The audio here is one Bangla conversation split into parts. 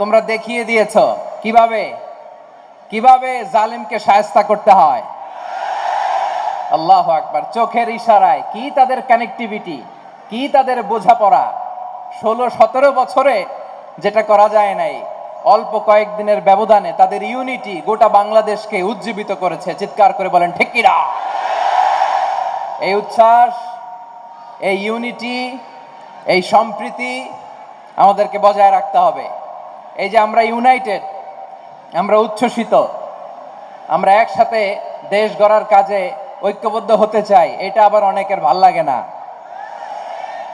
তোমরা দেখিয়ে দিয়েছো কিভাবে কিভাবে জালিমকে শায়েস্তা করতে হয়। আল্লাহু আকবার। চোখের ইশারায় কি তাদের কানেক্টিভিটি, কি তাদের বোঝাপড়া। 16-17 বছরে যেটা করা যায় নাই, অল্প কয়েকদিনের ব্যবধানে তাদের ইউনিটি গোটা বাংলাদেশকে উজ্জীবিত করেছে। চিৎকার করে বলেন ঠিক কিনা? এই উচ্ছ্বাস, এই ইউনিটি, এই সম্প্রীতি আমাদেরকে বজায় রাখতে হবে। এই যে আমরা ইউনাইটেড, আমরা উচ্ছ্বসিত, আমরা একসাথে দেশ গড়ার কাজে ঐক্যবদ্ধ হতে চাই, এটা আবার অনেকের ভাল লাগে না।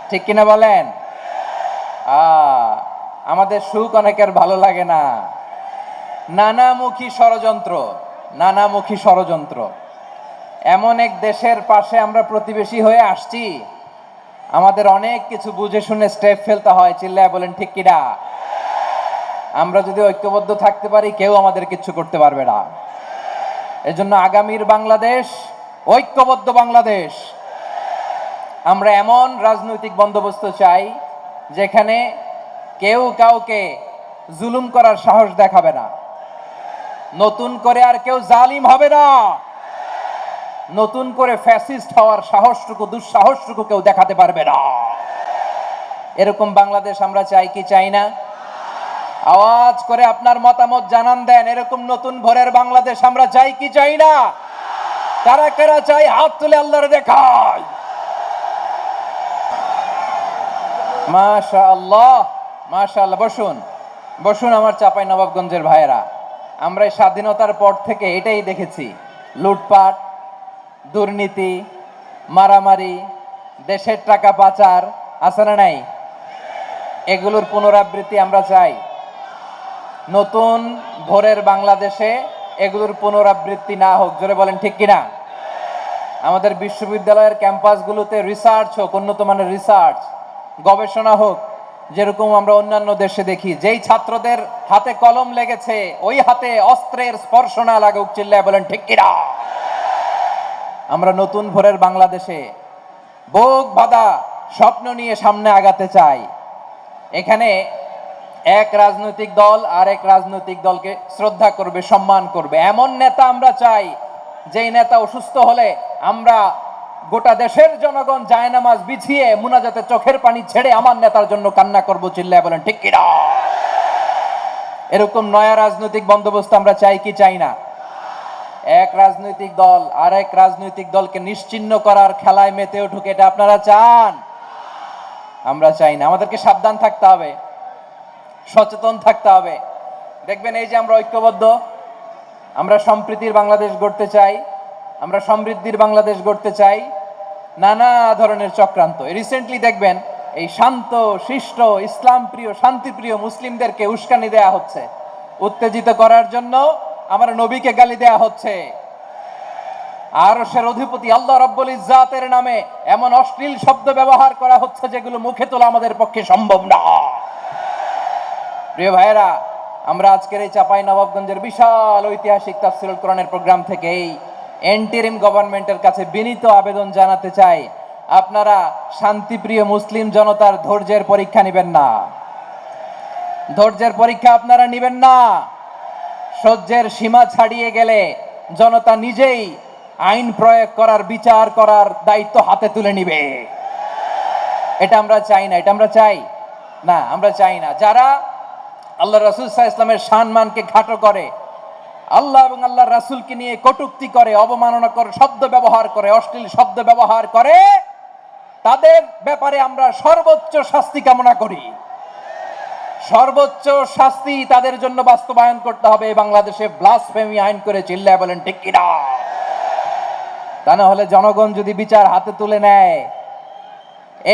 ঠিক কিনা বলেন? আমাদের সুখ অনেকের ভালো লাগে না। নানামুখী ষড়যন্ত্র, নানামুখী ষড়যন্ত্র। এমন এক দেশের পাশে আমরা প্রতিবেশী হয়ে আসছি, আমাদের অনেক কিছু বুঝে শুনে স্টেপ ফেলতে হয়। চিল্লায় বলেন ঠিক কিনা? আমরা যদি ঐক্যবদ্ধ থাকতে পারি, কেউ আমাদের কিচ্ছু করতে পারবে না। এজন্য আগামীর বাংলাদেশ ঐক্যবদ্ধ বাংলাদেশ। আমরা এমন রাজনৈতিক বন্দোবস্ত চাই যেখানে কেউ কাউকে জুলুম করার সাহস দেখাবে না। নতুন করে আর কেউ জালিম হবে না। নতুন করে ফ্যাসিস্ট হওয়ার সাহসটুকু, দুঃসাহসটুকু কেউ দেখাতে পারবে না। এরকম বাংলাদেশ আমরা চাই কি চাই না? আওয়াজ করে আপনার মতামত জানান দেন। এরকম নতুন ভোরের বাংলাদেশ আমরা চাই কি চাই না? কারা কারা চাই হাত তুলে আল্লাহর দেখায়। মাশাআল্লাহ, মাশাআল্লাহ। বসুন বসুন আমার চাঁপাই নবাবগঞ্জের ভাইয়েরা। আমরা স্বাধীনতার পর থেকে এটাই দেখেছি, লুটপাট, দুর্নীতি, মারামারি, দেশের টাকা পাচার, আছে না নাই? এগুলোর পুনরাবৃত্তি আমরা চাই। নতুন ভোরের বাংলাদেশে এগুলোর পুনরাবৃত্তি না হোক। জোরে বলেন ঠিক কিনা? আমাদের বিশ্ববিদ্যালয়ের ক্যাম্পাসগুলোতে রিসার্চ হোক, উন্নত মানের রিসার্চ, গবেষণা হোক, যেরকম আমরা অন্যান্য দেশে দেখি। যেই ছাত্রদের হাতে কলম লেগেছে, ওই হাতে অস্ত্রের স্পর্শ না লাগুক। চিল্লায় বলেন ঠিক কিনা? আমরা নতুন ভোরের বাংলাদেশে বুক বাঁধা স্বপ্ন নিয়ে সামনে আগাতে চাই। এখানে এক রাজনৈতিক দল আর এক রাজনৈতিক দলকে শ্রদ্ধা করবে, সম্মান করবে, এমন নেতা আমরা চাই যেই নেতা অসুস্থ হলে আমরা গোটা দেশের জনগণ জায়নামাজ বিছিয়ে মুনাজাতে চোখের পানি ছেড়ে আমার নেতার জন্য কান্না করব। চিল্লায় বলেন ঠিক কিনা? এরকম নয়া রাজনৈতিক বন্দোবস্ত আমরা চাই কি চাই না? এক রাজনৈতিক দল আর এক রাজনৈতিক দলকে নিশ্চিহ্ন করার খেলায় মেতে উঠুক, এটা আপনারা চান? আমরা চাই না। আমাদেরকে সাবধান থাকতে হবে, সচেতন থাকতে হবে। দেখবেন এই যে আমরা ঐক্যবদ্ধ, আমরা সম্প্রীতির বাংলাদেশ গড়তে চাই, আমরা সমৃদ্ধির বাংলাদেশ গড়তে চাই। নানা ধরনের চক্রান্ত। রিসেন্টলি দেখবেন এই শান্ত শিষ্ট ইসলাম প্রিয় শান্তিপ্রিয় মুসলিমদেরকে উস্কানি দেয়া হচ্ছে, উত্তেজিত করার জন্য আমার নবীকে গালি দেয়া হচ্ছে। আরশের অধিপতি আল্লাহ রাব্বুল ইজ্জাতের নামে এমন অশ্লীল শব্দ ব্যবহার করা হচ্ছে যেগুলো মুখে তোলা আমাদের পক্ষে সম্ভব না। প্রিয় ভাইয়েরা, আমরা আজকের এই চাঁপাই নবাবগঞ্জের বিশাল ঐতিহাসিক তাফসীরুল কোরআনের প্রোগ্রাম থেকে এই এন্টিরিম গভর্নমেন্টের কাছে বিনীত আবেদন জানাতে চাই, আপনারা শান্তিপ্রিয় মুসলিম জনতার ধৈর্যের পরীক্ষা নেবেন না। ধৈর্যের পরীক্ষা আপনারা নেবেন না। সহ্যের সীমা ছাড়িয়ে গেলে জনতা নিজেই আইন প্রয়োগ করার, বিচার করার দায়িত্ব হাতে তুলে নিবে। এটা আমরা চাই না। এটা আমরা চাই না, আমরা চাই না। যারা আল্লাহ রাসূল সাল্লাল্লাহু আলাইহি ওয়াসাল্লামের সম্মানকে খাটো করে, আল্লাহ এবং আল্লাহর রাসূলকে নিয়ে কটূক্তি করে, অবমাননাকর শব্দ ব্যবহার করে, অশ্লীল শব্দ ব্যবহার করে, তাদের ব্যাপারে আমরা সর্বোচ্চ শাস্তি কামনা করি। সর্বোচ্চ শাস্তি তাদের জন্য বাস্তবায়ন করতে হবে। বাংলাদেশে ব্লাসফেমি আইন করে। চিল্লায় বলেন ঠিক কিনা? তা না হলে জনগণ যদি বিচার হাতে তুলে নেয়,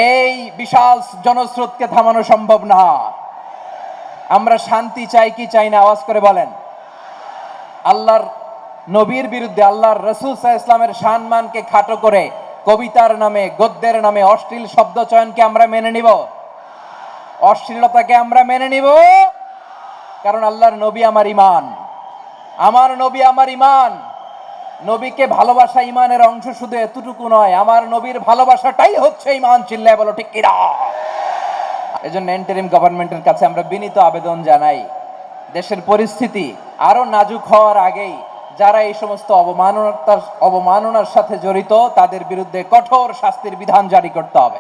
এই বিশাল জনস্রোতকে থামানো সম্ভব না। আমরা শান্তি চাই কি চাই না? আওয়াজ করে বলেন। আল্লাহর নবীর বিরুদ্ধে, আল্লাহর রাসূল সাল্লাল্লাহু আলাইহি ওয়াসাল্লামের সম্মানকে খাটো করে কবিতার নামে, গদ্যের নামে অশ্লীল শব্দ চয়নকে আমরা মেনে নিব? অশ্লীলতাকে আমরা মেনে নিব? কারণ আল্লাহর নবী আমার ঈমান, আমার নবী আমার ঈমান। নবীকে ভালোবাসা ঈমানের অংশ শুধু এতটুকু নয়, আমার নবীর ভালোবাসাটাই হচ্ছে ঈমান। চিল্লায় বলো ঠিক কিনা? এজন্য ইন্টারিম গভর্নমেন্টের কাছে আমরা বিনীত আবেদন জানাই, দেশের পরিস্থিতি আরো নাজুক হওয়ার আগেই যারা এই সমস্ত অবমাননার সাথে জড়িত তাদের বিরুদ্ধে কঠোর শাস্তির বিধান জারি করতে হবে।